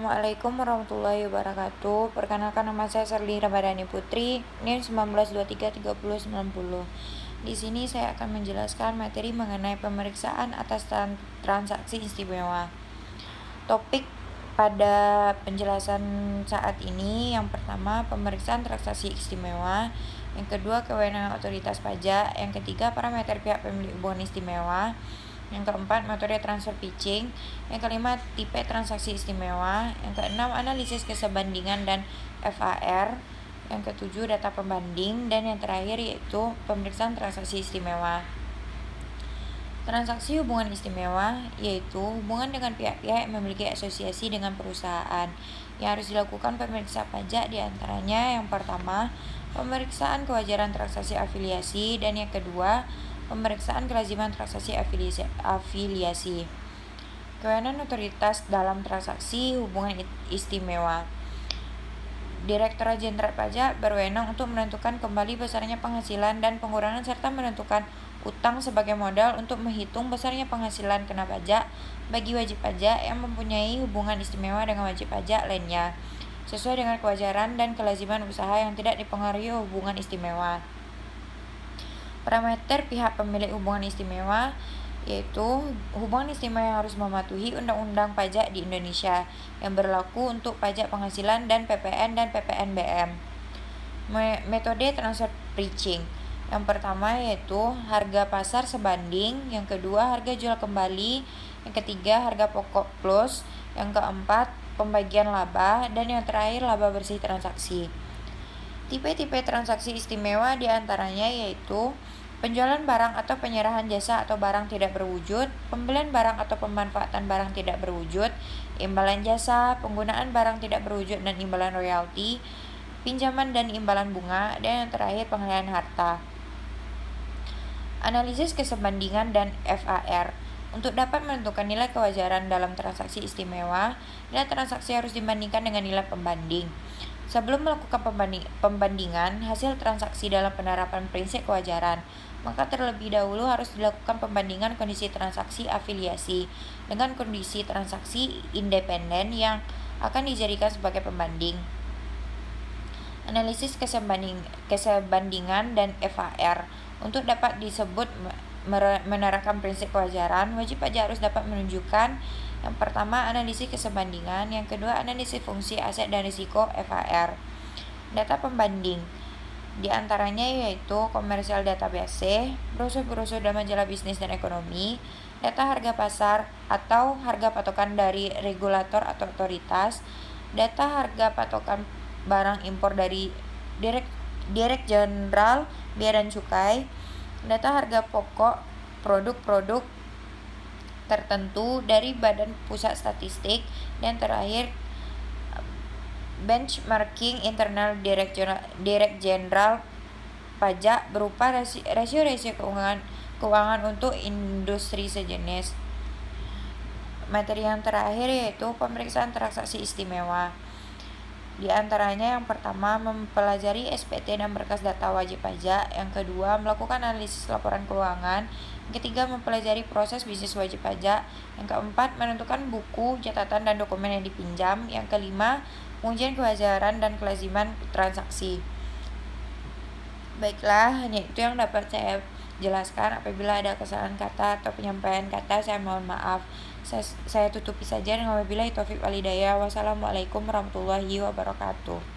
Assalamualaikum warahmatullahi wabarakatuh. Perkenalkan, nama saya Serli Ramadhani Putri, NIM 19233090. Di sini saya akan menjelaskan materi mengenai pemeriksaan atas transaksi istimewa. Topik pada penjelasan saat ini yang pertama pemeriksaan transaksi istimewa, yang kedua kewenangan otoritas pajak, yang ketiga parameter pihak pemilik hubungan istimewa, yang keempat metode transfer pitching, yang kelima tipe transaksi istimewa, yang keenam analisis kesebandingan dan FAR, yang ketujuh data pembanding, dan yang terakhir yaitu pemeriksaan transaksi istimewa. Transaksi hubungan istimewa yaitu hubungan dengan pihak-pihak yang memiliki asosiasi dengan perusahaan yang harus dilakukan pemeriksa pajak, diantaranya yang pertama pemeriksaan kewajaran transaksi afiliasi, dan yang kedua pemeriksaan kelaziman transaksi afiliasi. Kewenangan otoritas dalam transaksi hubungan istimewa. Direktorat Jenderal Pajak berwenang untuk menentukan kembali besarnya penghasilan dan pengurangan serta menentukan utang sebagai modal untuk menghitung besarnya penghasilan kena pajak bagi wajib pajak yang mempunyai hubungan istimewa dengan wajib pajak lainnya, sesuai dengan kewajaran dan kelaziman usaha yang tidak dipengaruhi hubungan istimewa. Parameter pihak pemilik hubungan istimewa yaitu hubungan istimewa yang harus mematuhi undang-undang pajak di Indonesia yang berlaku untuk pajak penghasilan dan PPN dan PPNBM. Metode transfer pricing. Yang pertama yaitu harga pasar sebanding, yang kedua harga jual kembali, yang ketiga harga pokok plus, yang keempat pembagian laba, dan yang terakhir laba bersih transaksi. Tipe-tipe transaksi istimewa diantaranya yaitu penjualan barang atau penyerahan jasa atau barang tidak berwujud, pembelian barang atau pemanfaatan barang tidak berwujud, imbalan jasa, penggunaan barang tidak berwujud dan imbalan royalti, pinjaman dan imbalan bunga, dan yang terakhir pengalihan harta. Analisis kesebandingan dan FAR. Untuk dapat menentukan nilai kewajaran dalam transaksi istimewa, nilai transaksi harus dibandingkan dengan nilai pembanding. Sebelum melakukan pembandingan hasil transaksi dalam penerapan prinsip kewajaran, maka terlebih dahulu harus dilakukan pembandingan kondisi transaksi afiliasi dengan kondisi transaksi independen yang akan dijadikan sebagai pembanding. Analisis kesebandingan dan FAR. Untuk dapat disebut menerapkan prinsip kewajaran, wajib pajak harus dapat menunjukkan yang pertama analisis kesebandingan, yang kedua analisis fungsi aset dan risiko FAR. Data pembanding di antaranya yaitu komersial database, brosur-brosur dan majalah bisnis dan ekonomi, data harga pasar atau harga patokan dari regulator atau otoritas, data harga patokan barang impor dari Direk Jenderal Bea dan Cukai, data harga pokok produk-produk tertentu dari Badan Pusat Statistik, dan terakhir benchmarking internal Direk Jenderal Pajak berupa rasio-rasio keuangan untuk industri sejenis. Materi yang terakhir yaitu pemeriksaan transaksi istimewa. Di antaranya yang pertama mempelajari SPT dan berkas data wajib pajak, yang kedua melakukan analisis laporan keuangan, yang ketiga mempelajari proses bisnis wajib pajak, yang keempat menentukan buku, catatan dan dokumen yang dipinjam, yang kelima pengujian kewajaran dan kelaziman transaksi. Baiklah, hanya itu yang dapat saya jelaskan. Apabila ada kesalahan kata atau penyampaian kata, saya mohon maaf. Saya tutupi saja dengan wabillahi taufiq wal hidayah. Wassalamualaikum warahmatullahi wabarakatuh.